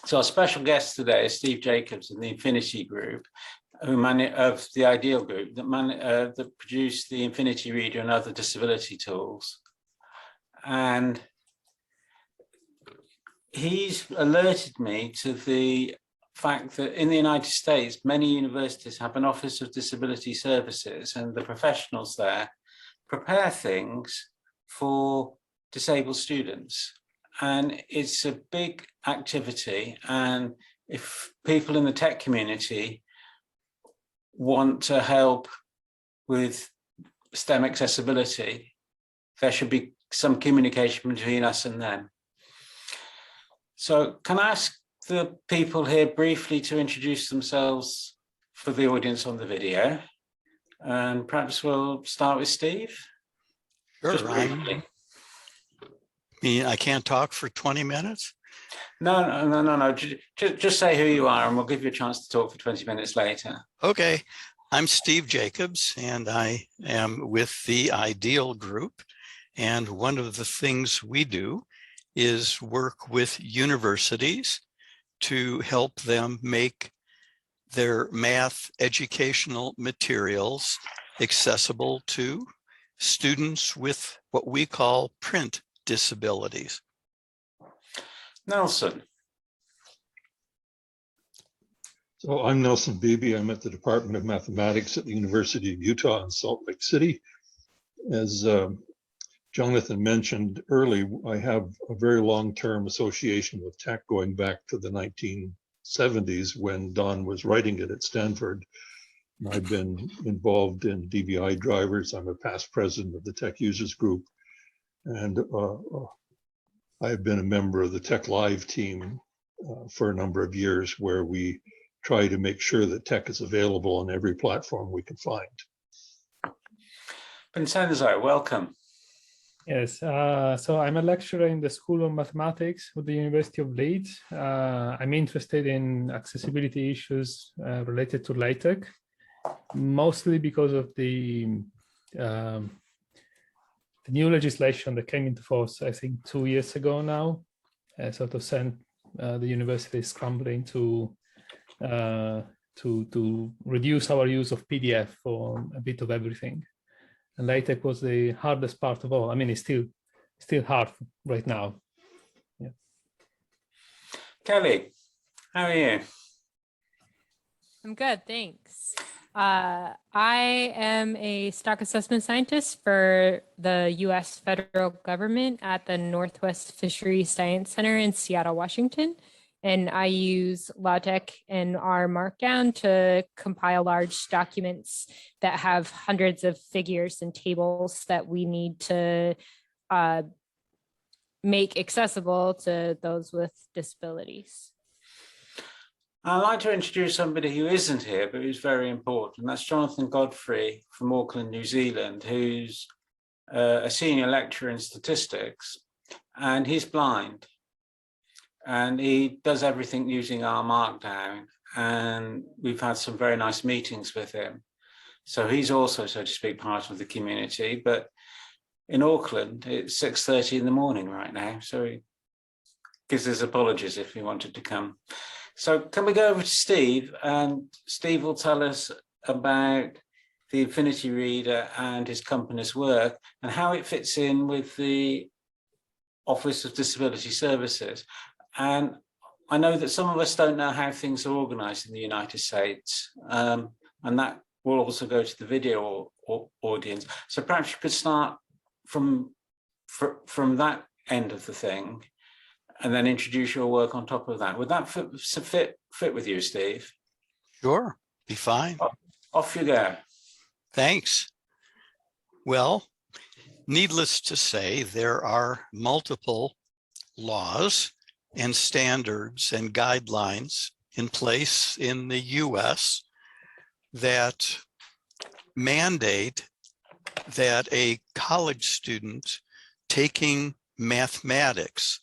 So our special guest today is Steve Jacobs in the Infinity Group, of the Ideal Group that produced the Infinity Reader and other disability tools. And he's alerted me to the fact that in the United States, many universities have an Office of Disability Services, and the professionals there prepare things for disabled students. And it's a big activity. And if people in the tech community want to help with STEM accessibility, there should be some communication between us and them. So can I ask the people here briefly to introduce themselves for the audience on the video? And perhaps we'll start with Steve. Sure. Just briefly. I can't talk for 20 minutes? No. Just say who you are and we'll give you a chance to talk for 20 minutes later. Okay. I'm Steve Jacobs and I am with the Ideal Group. And one of the things we do is work with universities to help them make their math educational materials accessible to students with what we call print disabilities. Nelson. So I'm Nelson Beebe. I'm at the Department of Mathematics at the University of Utah in Salt Lake City. As Jonathan mentioned early, I have a very long-term association with tech going back to the 1970s when Don was writing it at Stanford. I've been involved in DVI drivers. I'm a past president of the Tech Users Group. And I've been a member of the Tech Live team for a number of years, where we try to make sure that tech is available on every platform we can find. Vincenzo, welcome. Yes, so I'm a lecturer in the School of Mathematics at the University of Leeds. I'm interested in accessibility issues related to LaTeX, mostly because of the new legislation that came into force, I think 2 years ago now, sort of sent the university scrambling to reduce our use of PDF for a bit of everything. And LaTeX was the hardest part of all. I mean, it's still hard right now. Yeah. Kelly, how are you? I'm good, thanks. I am a stock assessment scientist for the U.S. federal government at the Northwest Fisheries Science Center in Seattle, Washington. And I use LaTeX and R Markdown to compile large documents that have hundreds of figures and tables that we need to make accessible to those with disabilities. I'd like to introduce somebody who isn't here, but who's very important. That's Jonathan Godfrey from Auckland, New Zealand, who's a senior lecturer in statistics, and he's blind. And he does everything using R Markdown, and we've had some very nice meetings with him. So he's also, so to speak, part of the community. But in Auckland, it's 6:30 in the morning right now, so he gives his apologies if he wanted to come. So can we go over to Steve, and Steve will tell us about the Infinity Reader and his company's work and how it fits in with the Office of Disability Services. And I know that some of us don't know how things are organized in the United States, and that will also go to the video audience. So perhaps you could start from that end of the thing and then introduce your work on top of that. Would that fit with you, Steve? Sure, be fine. Off you go. Thanks. Well, needless to say, there are multiple laws and standards and guidelines in place in the US that mandate that a college student taking mathematics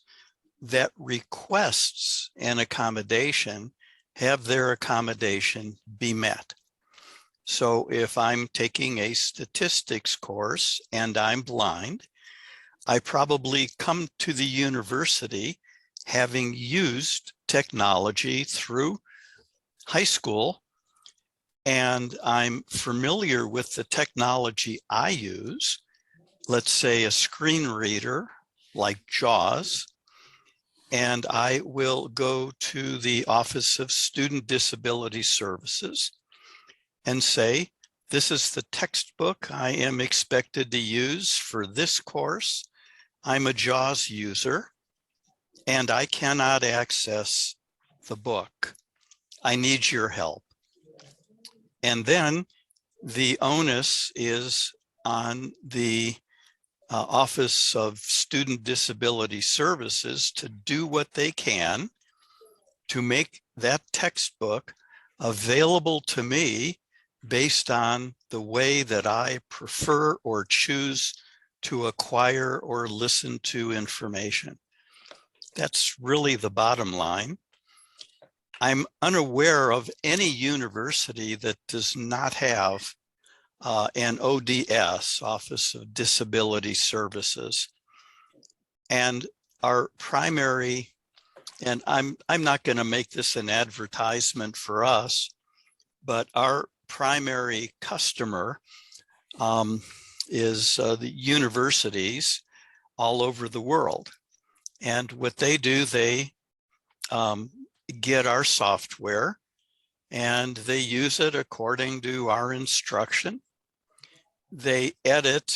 that requests an accommodation have their accommodation be met. So if I'm taking a statistics course and I'm blind, I probably come to the university having used technology through high school, and I'm familiar with the technology I use, let's say a screen reader like JAWS, and I will go to the Office of Student Disability Services and say, this is the textbook I am expected to use for this course. I'm a JAWS user and I cannot access the book. I need your help. And then the onus is on the Office of Student Disability Services to do what they can to make that textbook available to me based on the way that I prefer or choose to acquire or listen to information. That's really the bottom line. I'm unaware of any university that does not have an ODS, Office of Disability Services. And our primary, and I'm not going to make this an advertisement for us, but our primary customer is the universities all over the world. And what they do, they get our software and they use it according to our instruction. They edit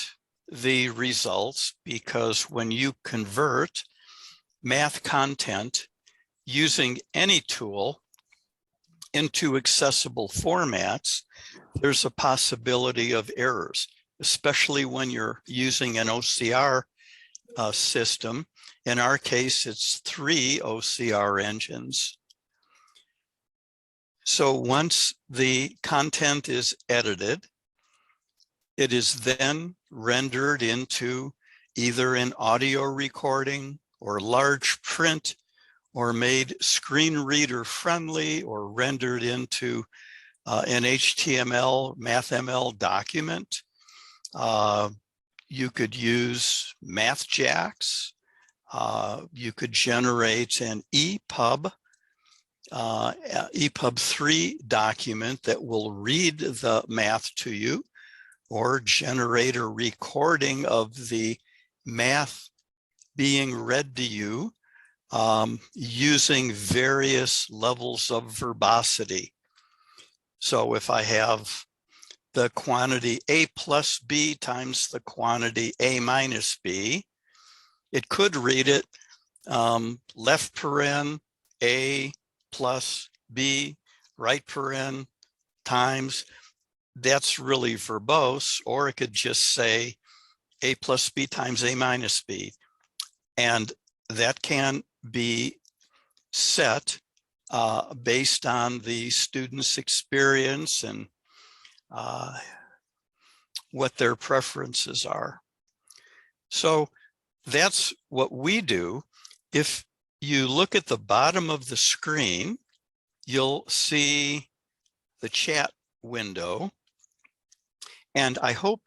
the results because when you convert math content using any tool into accessible formats, there's a possibility of errors, especially when you're using an OCR system. In our case, it's 3 OCR engines. So once the content is edited, it is then rendered into either an audio recording or large print, or made screen reader friendly, or rendered into an HTML, MathML document. You could use MathJax. You could generate an EPUB 3 document that will read the math to you, or generate a recording of the math being read to you using various levels of verbosity. So if I have the quantity A plus B times the quantity A minus B, it could read it left paren A plus B, right paren times. That's really verbose, or it could just say A plus B times A minus B. And that can be set based on the student's experience and what their preferences are. So that's what we do. If you look at the bottom of the screen, you'll see the chat window. And I hope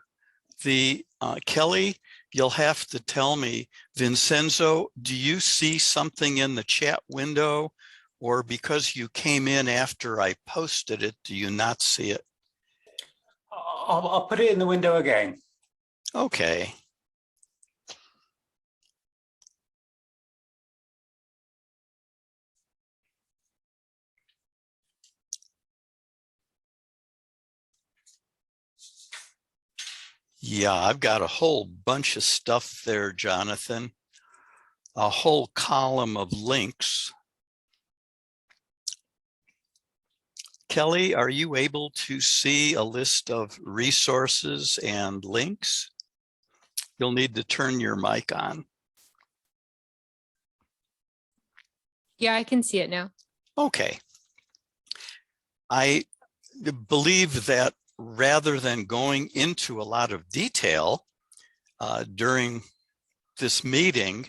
Kelly, you'll have to tell me, Vincenzo, do you see something in the chat window, or because you came in after I posted it, do you not see it? I'll put it in the window again. Okay. Yeah, I've got a whole bunch of stuff there, Jonathan. A whole column of links. Kelly, are you able to see a list of resources and links? You'll need to turn your mic on. Yeah, I can see it now. Okay. I believe that rather than going into a lot of detail during this meeting,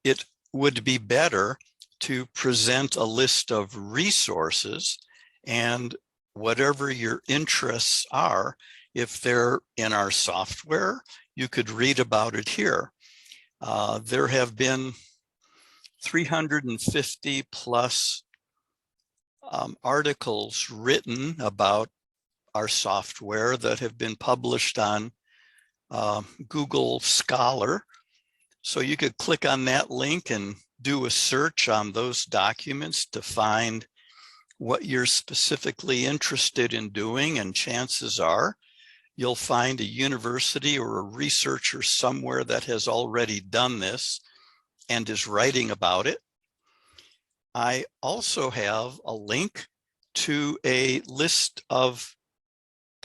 it would be better to present a list of resources, and whatever your interests are, if they're in our software, you could read about it here. There have been 350 plus articles written about our software that have been published on Google Scholar. So you could click on that link and do a search on those documents to find what you're specifically interested in doing, and chances are you'll find a university or a researcher somewhere that has already done this and is writing about it. I also have a link to a list of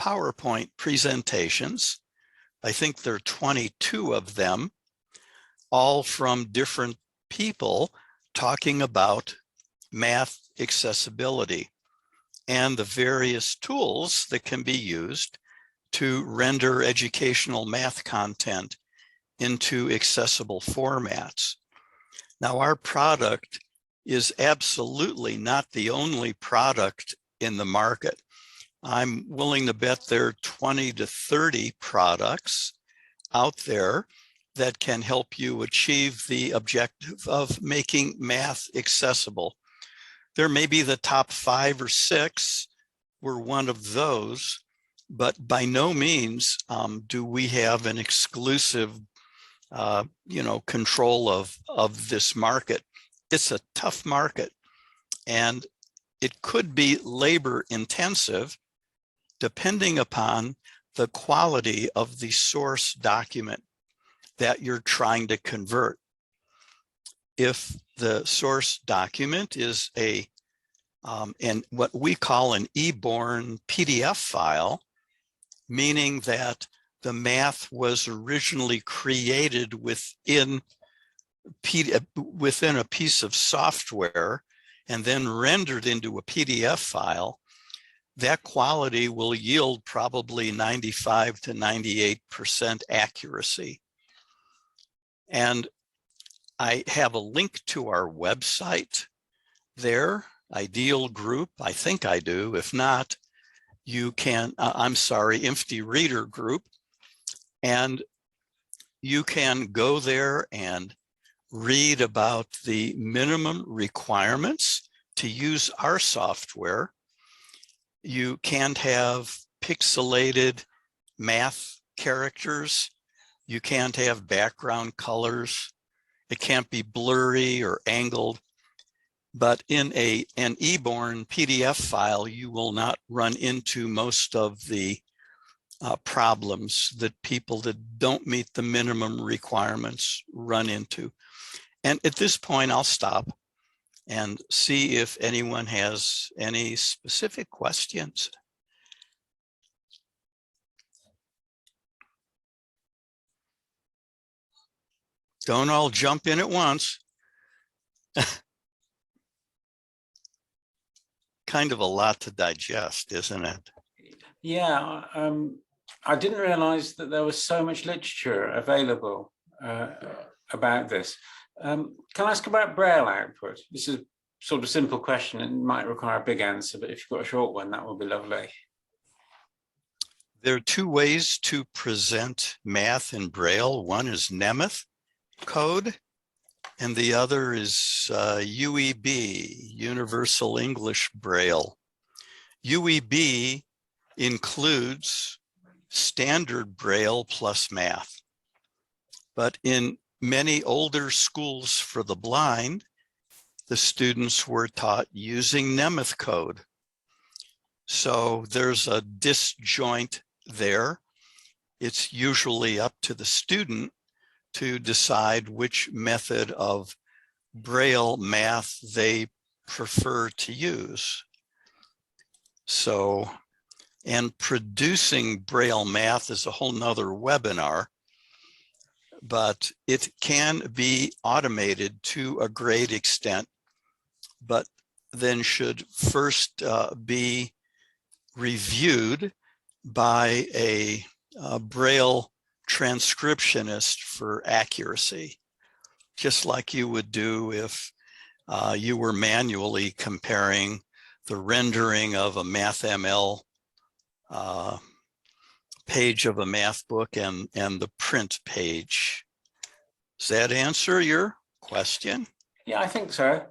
PowerPoint presentations. I think there are 22 of them, all from different people talking about math accessibility and the various tools that can be used to render educational math content into accessible formats. Now, our product is absolutely not the only product in the market. I'm willing to bet there are 20 to 30 products out there that can help you achieve the objective of making math accessible. There may be the top 5 or 6. We're one of those, but by no means do we have an exclusive control of this market. It's a tough market, and it could be labor intensive depending upon the quality of the source document that you're trying to convert. If the source document is and what we call an e-born PDF file, meaning that the math was originally created within a piece of software and then rendered into a PDF file, that quality will yield probably 95 to 98% accuracy. And I have a link to our website there, Ideal Group. I think I do. If not, you can, IMFTY Reader Group. And you can go there and read about the minimum requirements to use our software. You can't have pixelated math characters. You can't have background colors. It can't be blurry or angled. But in an e-born PDF file, you will not run into most of the problems that people that don't meet the minimum requirements run into. And at this point, I'll stop and see if anyone has any specific questions. Don't all jump in at once. Kind of a lot to digest, isn't it? Yeah, I didn't realize that there was so much literature available about this. Can I ask about Braille output? This is sort of a simple question and might require a big answer, but if you've got a short one, that would be lovely. There are 2 ways to present math in Braille. One is Nemeth code, and the other is UEB, Universal English Braille. UEB includes standard Braille plus math. But in many older schools for the blind, the students were taught using Nemeth code. So there's a disjoint there. It's usually up to the student to decide which method of Braille math they prefer to use. So, and producing Braille math is a whole nother webinar, but it can be automated to a great extent, but then should first be reviewed by a Braille transcriptionist for accuracy, just like you would do if you were manually comparing the rendering of a MathML page of a math book and the print page. Does that answer your question? Yeah, I think so.